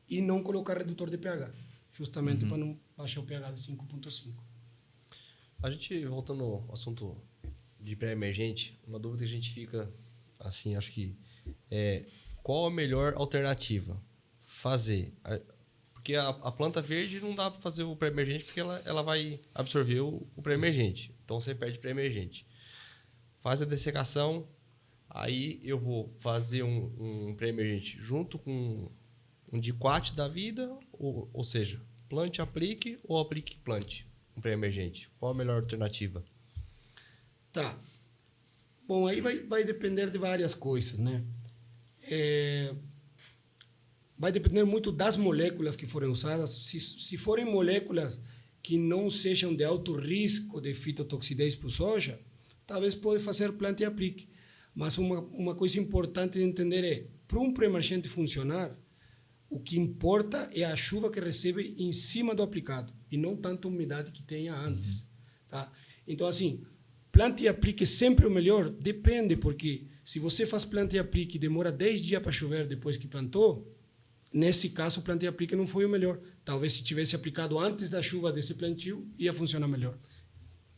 E não colocar redutor de pH, justamente para não baixar o pH de 5,5. A gente, voltando ao assunto de pré-emergente, uma dúvida que a gente fica, assim, acho que qual a melhor alternativa? Fazer. Porque a planta verde não dá para fazer o pré-emergente porque ela vai absorver o pré-emergente. Então você perde pré-emergente. Faz a dessecação, aí eu vou fazer um pré-emergente junto com um diquat da vida, ou seja, plante, aplique ou aplique, plante. Um pré-emergente. Qual a melhor alternativa? Tá. Bom, aí vai depender de várias coisas, né? Vai depender muito das moléculas que forem usadas. Se forem moléculas que não sejam de alto risco de fitotoxidez para o soja, talvez pode fazer planta e aplique. Mas uma coisa importante de entender é, para um pré-emergente funcionar, o que importa é a chuva que recebe em cima do aplicado e não tanto a umidade que tenha antes. Tá? Então, assim, planta e aplique sempre o melhor? Depende, porque se você faz planta e aplique e demora 10 dias para chover depois que plantou, nesse caso, o planta e aplique não foi o melhor. Talvez se tivesse aplicado antes da chuva desse plantio, ia funcionar melhor.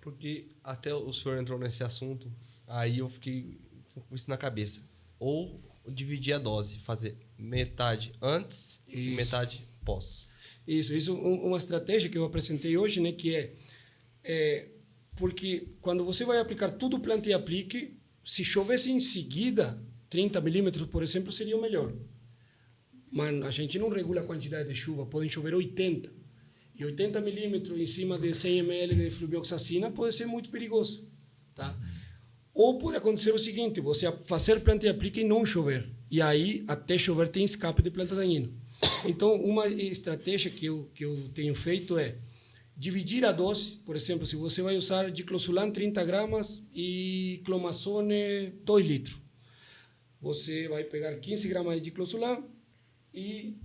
Porque até o senhor entrou nesse assunto, aí eu fiquei com isso na cabeça. Ou dividir a dose, fazer metade antes e Isso. metade pós. Isso uma estratégia que eu apresentei hoje, né, que é porque quando você vai aplicar tudo planta e aplique, se chovesse em seguida 30 milímetros, por exemplo, seria o melhor. Mas a gente não regula a quantidade de chuva, podem chover 80. E 80 milímetros em cima de 100 ml de fluvioxacina pode ser muito perigoso. Tá? Ou pode acontecer o seguinte, você fazer planta e aplique e não chover. E aí, até chover, tem escape de planta daninha. Então, uma estratégia que eu tenho feito é dividir a dose. Por exemplo, se você vai usar diclosulam 30 gramas e clomazone 2 litros. Você vai pegar 15 gramas de diclosulam e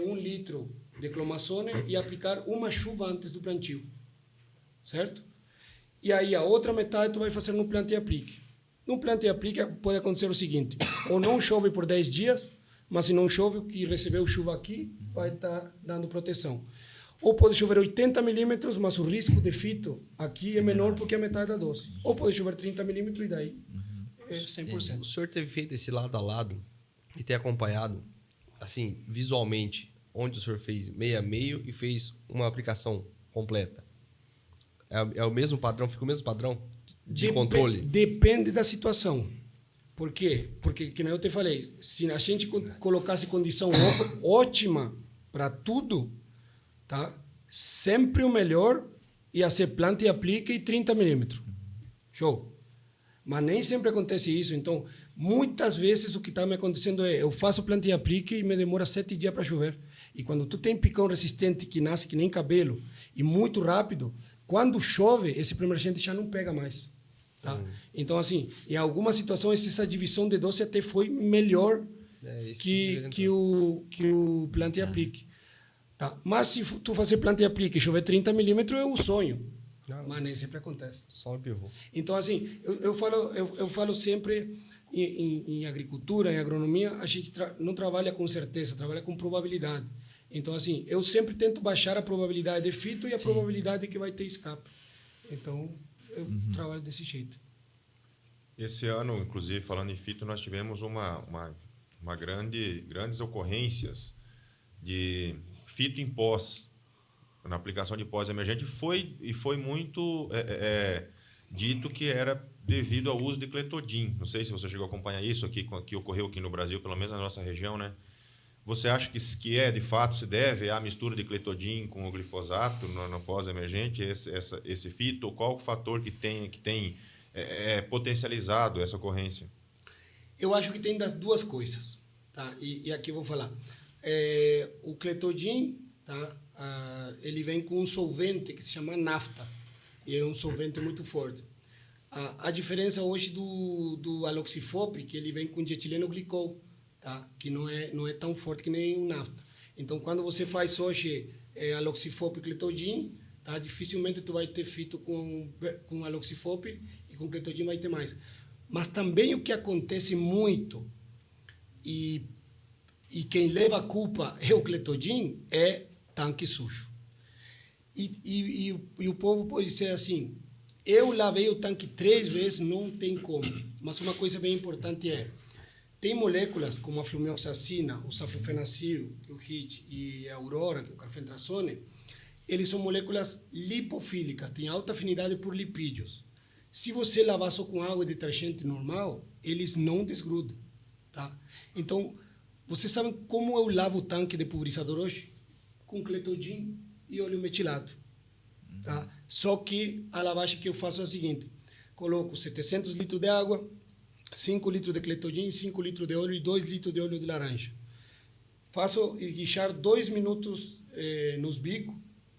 1 litro de clomazone e aplicar uma chuva antes do plantio. Certo? E aí a outra metade tu vai fazer no planta e aplique. No planta e aplique pode acontecer o seguinte, ou não chove por 10 dias, mas se não chove, o que recebeu chuva aqui vai estar dando proteção. Ou pode chover 80 milímetros, mas o risco de fito aqui é menor porque é metade da dose. Ou pode chover 30 milímetros e daí é 100%. O senhor teve feito esse lado a lado e ter acompanhado, assim, visualmente, onde o senhor fez meio a meio e fez uma aplicação completa. É o mesmo padrão? Fica o mesmo padrão de controle? Depende da situação. Por quê? Porque, que nem eu te falei, se a gente colocasse condição ótima para tudo, tá? Sempre o melhor ia ser planta e aplique e 30 milímetros. Show. Mas nem sempre acontece isso. Então, muitas vezes o que está me acontecendo é, eu faço planta e aplique e me demora 7 dias para chover. E quando tu tem picão resistente que nasce que nem cabelo e muito rápido, quando chove, esse primergente já não pega mais. Tá? Então, assim, em algumas situações, essa divisão de dose até foi melhor que o planta e aplique. Tá? Mas se tu fazer planta e aplique e chover 30 milímetros, é um sonho. Não. Mas nem sempre acontece. Só o pivô. Então, assim, eu falo sempre em agricultura, em agronomia, a gente não trabalha com certeza, trabalha com probabilidade. Então, assim, eu sempre tento baixar a probabilidade de fito e a probabilidade de que vai ter escape. Então, eu trabalho desse jeito. Esse ano, inclusive, falando em fito, nós tivemos grandes ocorrências de fito em pós, na aplicação de pós emergente, foi muito dito que era devido ao uso de cletodin. Não sei se você chegou a acompanhar isso aqui, que ocorreu aqui no Brasil, pelo menos na nossa região, né? Você acha que de fato, se deve à mistura de cletodin com o glifosato no pós-emergente, esse fito? Ou qual o fator que tem potencializado essa ocorrência? Eu acho que tem das duas coisas. Tá? E aqui eu vou falar. O cletodin, tá? Ele vem com um solvente que se chama nafta. E é um solvente muito forte. A diferença hoje do aloxifop, que ele vem com dietileno glicol, tá? Que não é tão forte que nem o nafta. Então, quando você faz hoje aloxifop e cletodin, tá? Dificilmente tu vai ter fito com aloxifop e com cletodin vai ter mais. Mas também o que acontece muito, e quem leva a culpa é o cletodin, é tanque sujo. E o povo pode ser assim, eu lavei o tanque 3 vezes, não tem como. Mas uma coisa bem importante tem moléculas como a flumioxacina, o saflufenacil, que é o HIT, e a aurora, que é o carfentrazone, eles são moléculas lipofílicas, têm alta afinidade por lipídios. Se você lavar só com água e detergente normal, eles não desgrudam. Tá? Então, vocês sabem como eu lavo o tanque de pulverizador hoje? Com cletodin e óleo metilado. Tá? Só que a lavagem que eu faço é a seguinte, coloco 700 litros de água, 5 litros de cletodin, 5 litros de óleo e 2 litros de óleo de laranja. Faço esguichar 2 minutos nos bicos,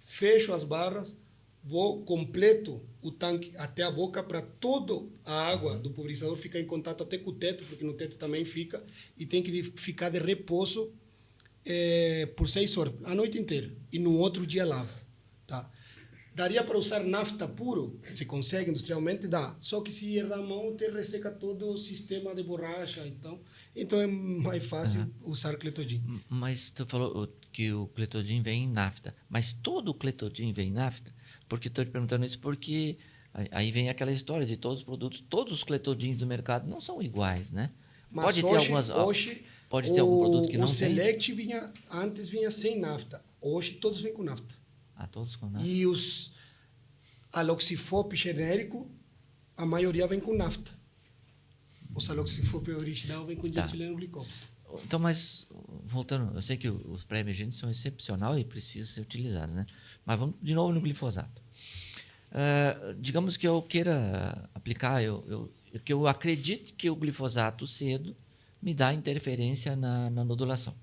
fecho as barras, completo o tanque até a boca para toda a água do pulverizador ficar em contato até com o teto, porque no teto também fica, e tem que ficar de repouso por 6 horas, a noite inteira, e no outro dia lava. Tá? Daria para usar nafta puro? Se consegue industrialmente, dá. Só que se errar a mão, te resseca todo o sistema de borracha. Então é mais fácil usar cletodin. Mas tu falou que o cletodin vem em nafta. Mas todo o cletodin vem em nafta? Porque estou te perguntando isso porque Aí vem aquela história de todos os produtos, todos os cletodins do mercado não são iguais, né? Mas Pode ter hoje pode ter algum produto que não o tem? Select antes vinha sem nafta. Hoje todos vêm com nafta. Todos com nafta. E os aloxifop genérico, a maioria vem com nafta. Os aloxifop original vem com dietileno glicol. Então, mas, voltando, eu sei que os pré-emergentes são excepcionais e precisam ser utilizados, né? Mas vamos de novo no glifosato. Digamos que eu queira aplicar, que eu acredite que o glifosato cedo me dá interferência na nodulação.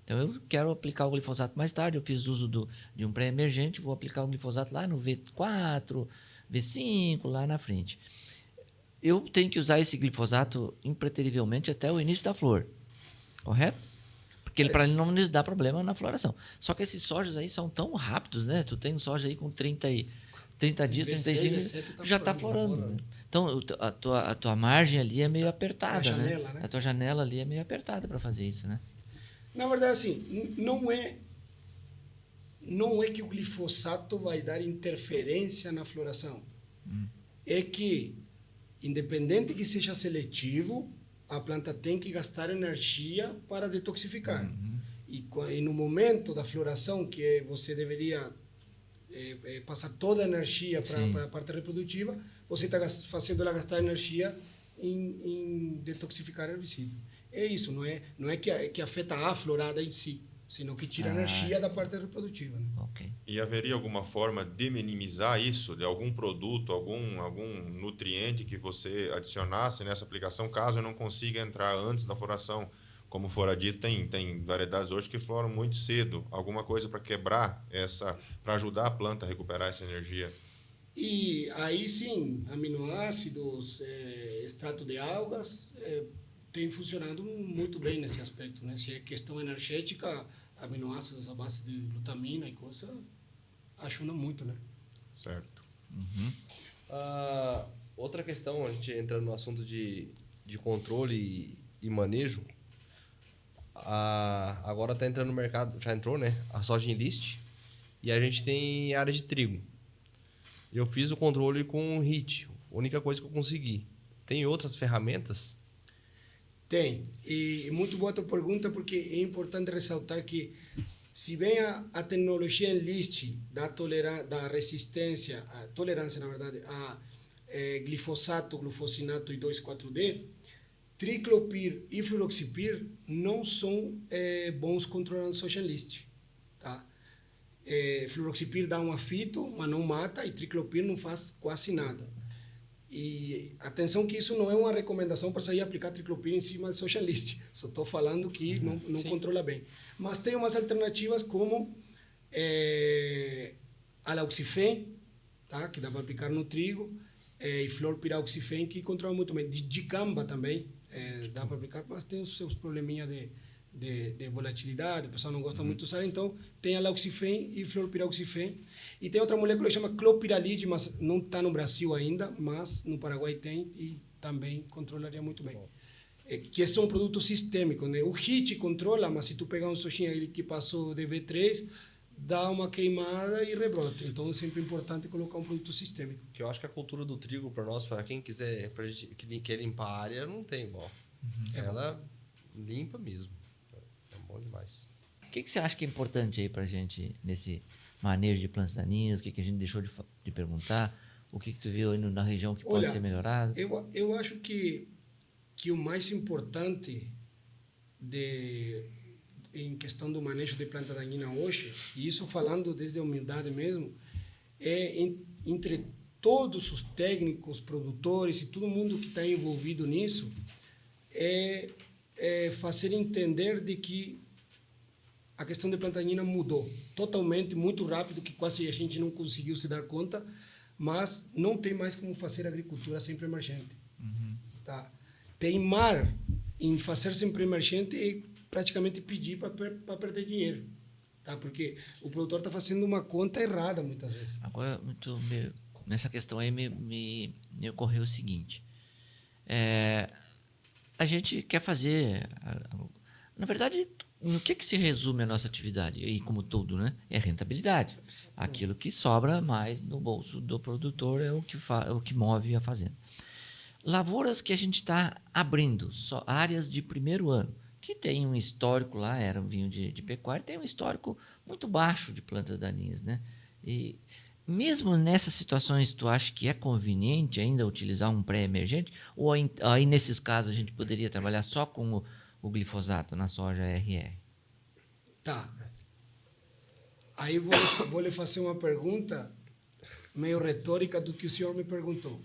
Então, eu quero aplicar o glifosato mais tarde, eu fiz uso de um pré-emergente, vou aplicar o glifosato lá no V4, V5, lá na frente. Eu tenho que usar esse glifosato impreterivelmente até o início da flor. Correto? Porque para ele não nos dá problema na floração. Só que esses sojas aí são tão rápidos, né? Tu tem um soja aí com 30 dias, 35 dias, já está florando. Né? Então, a tua margem ali é meio apertada, janela, né? A tua janela ali é meio apertada para fazer isso, né? Na verdade, assim, não é que o glifosato vai dar interferência na floração. É que, independente que seja seletivo, a planta tem que gastar energia para detoxificar. E no momento da floração, que você deveria passar toda a energia para a parte reprodutiva, você está fazendo ela gastar energia em detoxificar herbicida. É isso, não é que afeta a florada em si, senão que tira energia da parte reprodutiva. Né? Okay. E haveria alguma forma de minimizar isso, de algum produto, algum nutriente que você adicionasse nessa aplicação, caso eu não consiga entrar antes da floração? Como fora dito, tem variedades hoje que floram muito cedo. Alguma coisa para quebrar para ajudar a planta a recuperar essa energia? E aí sim, aminoácidos, extrato de algas, tem funcionado muito bem nesse aspecto. Né? Se é questão energética, aminoácidos à base de glutamina e coisa, ajuda muito, né? Certo. Outra questão, a gente entrando no assunto de controle e manejo, agora está entrando no mercado, já entrou, né? A soja enlist, e a gente tem área de trigo. Eu fiz o controle com HIT, a única coisa que eu consegui. Tem outras ferramentas? Tem. E muito boa a tua pergunta, porque é importante ressaltar que, se bem a tecnologia Enlist da resistência, a tolerância, na verdade, a glifosato, glufosinato e 2,4-D, triclopir e fluroxipir não são bons controlando soja Enlist. Tá? Fluroxipir dá um afito, mas não mata, e triclopir não faz quase nada. E atenção que isso não é uma recomendação para sair aplicar triclopir em cima de soja Enlist. Só estou falando que não controla bem. Mas tem umas alternativas como alauxifen, tá? Que dá para aplicar no trigo, e florpirauxifen, que controla muito bem. Dicamba também dá para aplicar, mas tem os seus probleminhas de volatilidade, o pessoal não gosta muito de usar, então tem alauxifen e florpirauxifen. E tem outra molécula que chama clopiralide, mas não está no Brasil ainda, mas no Paraguai tem e também controlaria muito bem. Que são produtos sistêmicos, né? O HIT controla, mas se tu pegar um sojinha que passou de V3, dá uma queimada e rebrota. Então é sempre importante colocar um produto sistêmico. Que eu acho que a cultura do trigo, para nós, para quem quiser, pra gente, que quer limpar a área, não tem igual. Ela limpa mesmo. É bom demais. O que você acha que é importante aí pra gente nesse manejo de plantas daninhas? O que a gente deixou de perguntar? O que tu viu aí na região que pode ser melhorado? Eu acho que o mais importante em questão do manejo de planta daninha hoje, e isso falando desde a humildade mesmo, entre todos os técnicos, produtores e todo mundo que está envolvido nisso, fazer entender de que a questão de planta daninha mudou totalmente, muito rápido, que quase a gente não conseguiu se dar conta, mas não tem mais como fazer agricultura sempre emergente. Tá? Teimar em fazer sempre emergente é praticamente pedir para perder dinheiro, tá? Porque o produtor está fazendo uma conta errada muitas vezes. Agora, nessa questão aí me ocorreu o seguinte. A gente quer fazer... Na verdade, no que se resume a nossa atividade? E como tudo, né? É rentabilidade. Aquilo que sobra mais no bolso do produtor é o que move a fazenda. Lavouras que a gente está abrindo, só áreas de primeiro ano, que tem um histórico lá, era um vinho de pecuária, tem um histórico muito baixo de plantas daninhas, né? E mesmo nessas situações, tu acha que é conveniente ainda utilizar um pré-emergente? Ou aí nesses casos a gente poderia trabalhar só com o glifosato na soja RR? Tá. Aí vou lhe fazer uma pergunta meio retórica do que o senhor me perguntou.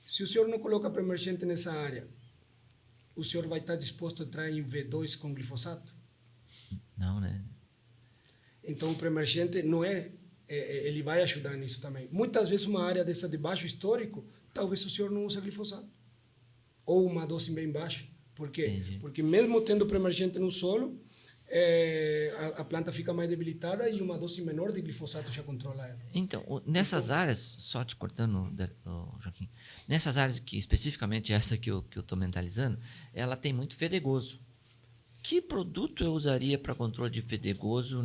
Se o senhor não coloca pré-emergente nessa área, o senhor vai estar disposto a entrar em V2 com glifosato? Não, né? Então, o pré-emergente não ele vai ajudar nisso também. Muitas vezes, uma área dessa de baixo histórico, talvez o senhor não use glifosato. Ou uma dose bem baixa. Por quê? Entendi. Porque mesmo tendo pré-emergente no solo, a planta fica mais debilitada e uma dose menor de glifosato já controla ela. Então, nessas áreas, só te cortando, Joaquim, nessas áreas que especificamente essa que eu estou mentalizando, ela tem muito fedegoso. Que produto eu usaria para controle de fedegoso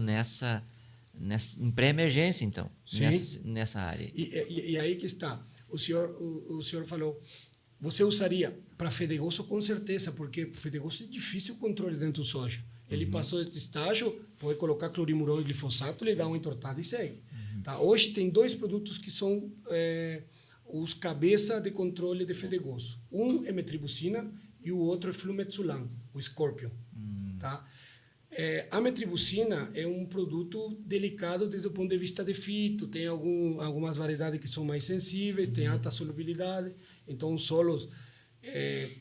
em pré-emergência, então, nessa área? E aí que está. O senhor falou, você usaria para fedegoso com certeza, porque fedegoso é difícil o controle dentro do soja. Ele passou esse estágio, pode colocar clorimurol e glifosato, ele dá uma entortada e segue. Tá? Hoje tem 2 produtos que são os cabeça de controle de fedegoso. Um é metribuzina e o outro é flumetsulam, o Scorpion. Tá? A metribuzina é um produto delicado desde o ponto de vista de fito, tem algumas variedades que são mais sensíveis, tem alta solubilidade, então solos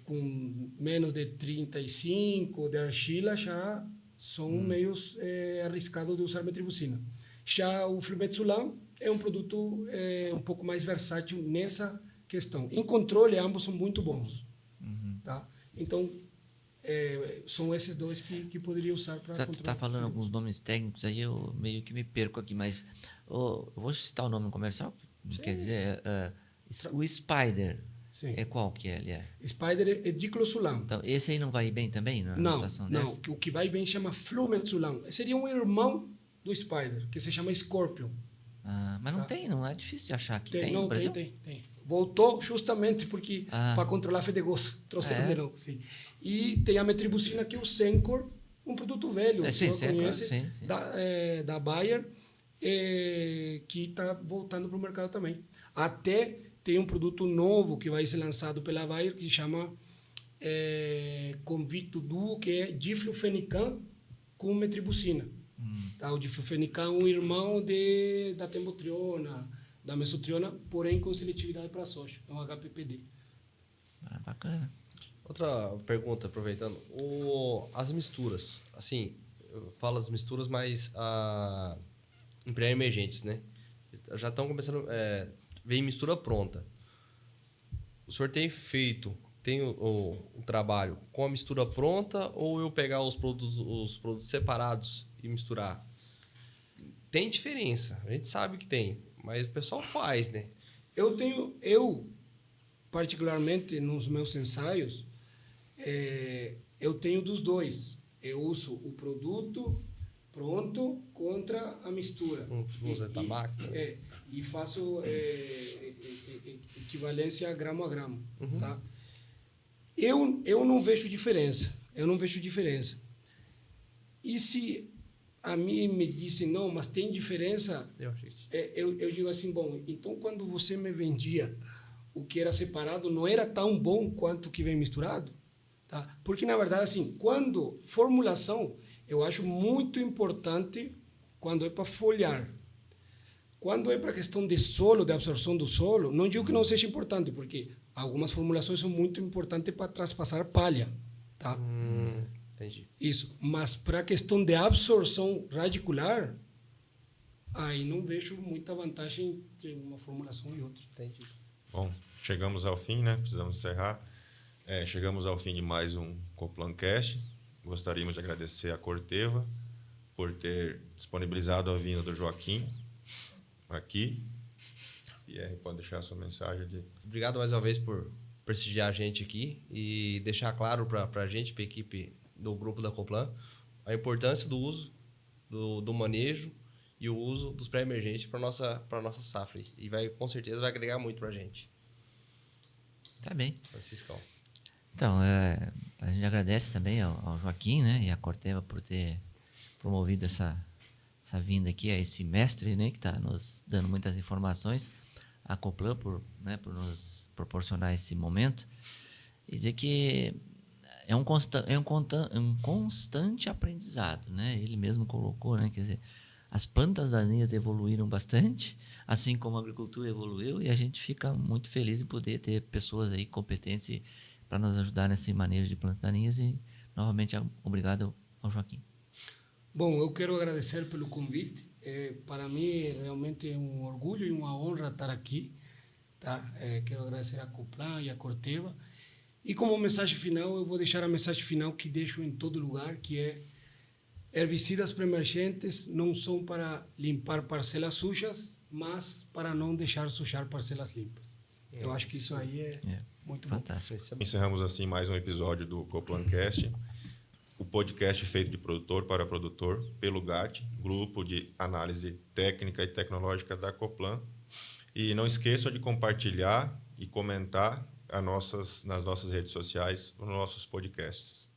com menos de 35 de argila já são meio arriscados de usar metribuzina. Já o flumetsulam é um produto um pouco mais versátil nessa questão. Em controle, ambos são muito bons. Tá? Então, são esses 2 que poderia usar para controlar. Tá falando alguns nomes técnicos aí, eu meio que me perco aqui, mas eu vou citar o nome comercial, quer dizer, o Spider. Sim. Qual que ele é? Spider é diclosulam. Então, esse aí não vai bem também na situação dessa? Não. O que vai bem chama flumetsulam. Seria um irmão do Spider, que se chama Scorpion. Ah, mas não é difícil de achar aqui. Tem no Não, Brasil? tem. Voltou justamente porque para controlar fedegoso. Trouxeram de novo. Sim. E tem a metribuzina, que é o Sencor, um produto velho, o senhor conhece, da Bayer, que está voltando para o mercado também. Até tem um produto novo que vai ser lançado pela Bayer, que se chama Convicto Duo, que é diflufenican com metribuzina. Tá? O diflufenican é um irmão da tembotriona, da mesotriona, porém com seletividade para soja. É um HPPD. Bacana. Outra pergunta, aproveitando. As misturas. Assim, eu falo as misturas, mas em pré-emergentes, né? Já estão começando... vem mistura pronta. O senhor tem feito... Tem o trabalho com a mistura pronta ou eu pegar os produtos separados e misturar? Tem diferença. A gente sabe que tem. Mas o pessoal faz, né? Eu particularmente, nos meus ensaios, eu tenho dos 2. Eu uso o produto pronto contra a mistura. E faço equivalência gramo a gramo. Tá? Eu não vejo diferença. E se a mim me disse, não, mas tem diferença, eu digo assim, bom, então quando você me vendia o que era separado, não era tão bom quanto o que vem misturado? Tá? Porque, na verdade, assim, formulação, eu acho muito importante quando é para folhar. Quando é para a questão de solo, de absorção do solo, não digo que não seja importante, porque algumas formulações são muito importantes para transpassar palha. Tá? Entendi. Isso. Mas para a questão de absorção radicular, aí não vejo muita vantagem entre uma formulação e outra. Entendi. Bom, chegamos ao fim, né? Precisamos encerrar. Chegamos ao fim de mais um Coplancast. Gostaríamos de agradecer a Corteva por ter disponibilizado a vinda do Joaquim aqui. Pierre, pode deixar a sua mensagem. Obrigado mais uma vez por prestigiar a gente aqui e deixar claro para a gente, para a equipe do grupo da Coplan, a importância do uso, do manejo e o uso dos pré-emergentes para nossa safra. E com certeza vai agregar muito para a gente. Tá bem. Franciscão. Então, a gente agradece também ao Joaquim, né, e à Corteva por ter promovido essa vinda aqui, a esse mestre, né, que está nos dando muitas informações, a Coplan por nos proporcionar esse momento, e dizer que é um constante aprendizado, né? Ele mesmo colocou, né, quer dizer, as plantas daninhas evoluíram bastante, assim como a agricultura evoluiu, e a gente fica muito feliz em poder ter pessoas aí competentes para nos ajudar nesse manejo de plantas daninhas. E novamente obrigado ao Joaquim. Bom, eu quero agradecer pelo convite. Para mim, realmente é um orgulho e uma honra estar aqui. Tá? Quero agradecer a Coplan e a Corteva. E como mensagem final, eu vou deixar a mensagem final que deixo em todo lugar, que é: herbicidas pré-emergentes não são para limpar parcelas sujas, mas para não deixar sujar parcelas limpas. Eu acho que isso aí é muito fantástico. bom. Encerramos assim mais um episódio do CoplanCast, o podcast feito de produtor para produtor, pelo GAT, Grupo de Análise Técnica e Tecnológica da Coplan. E não esqueçam de compartilhar e comentar nas nossas redes sociais os nossos podcasts.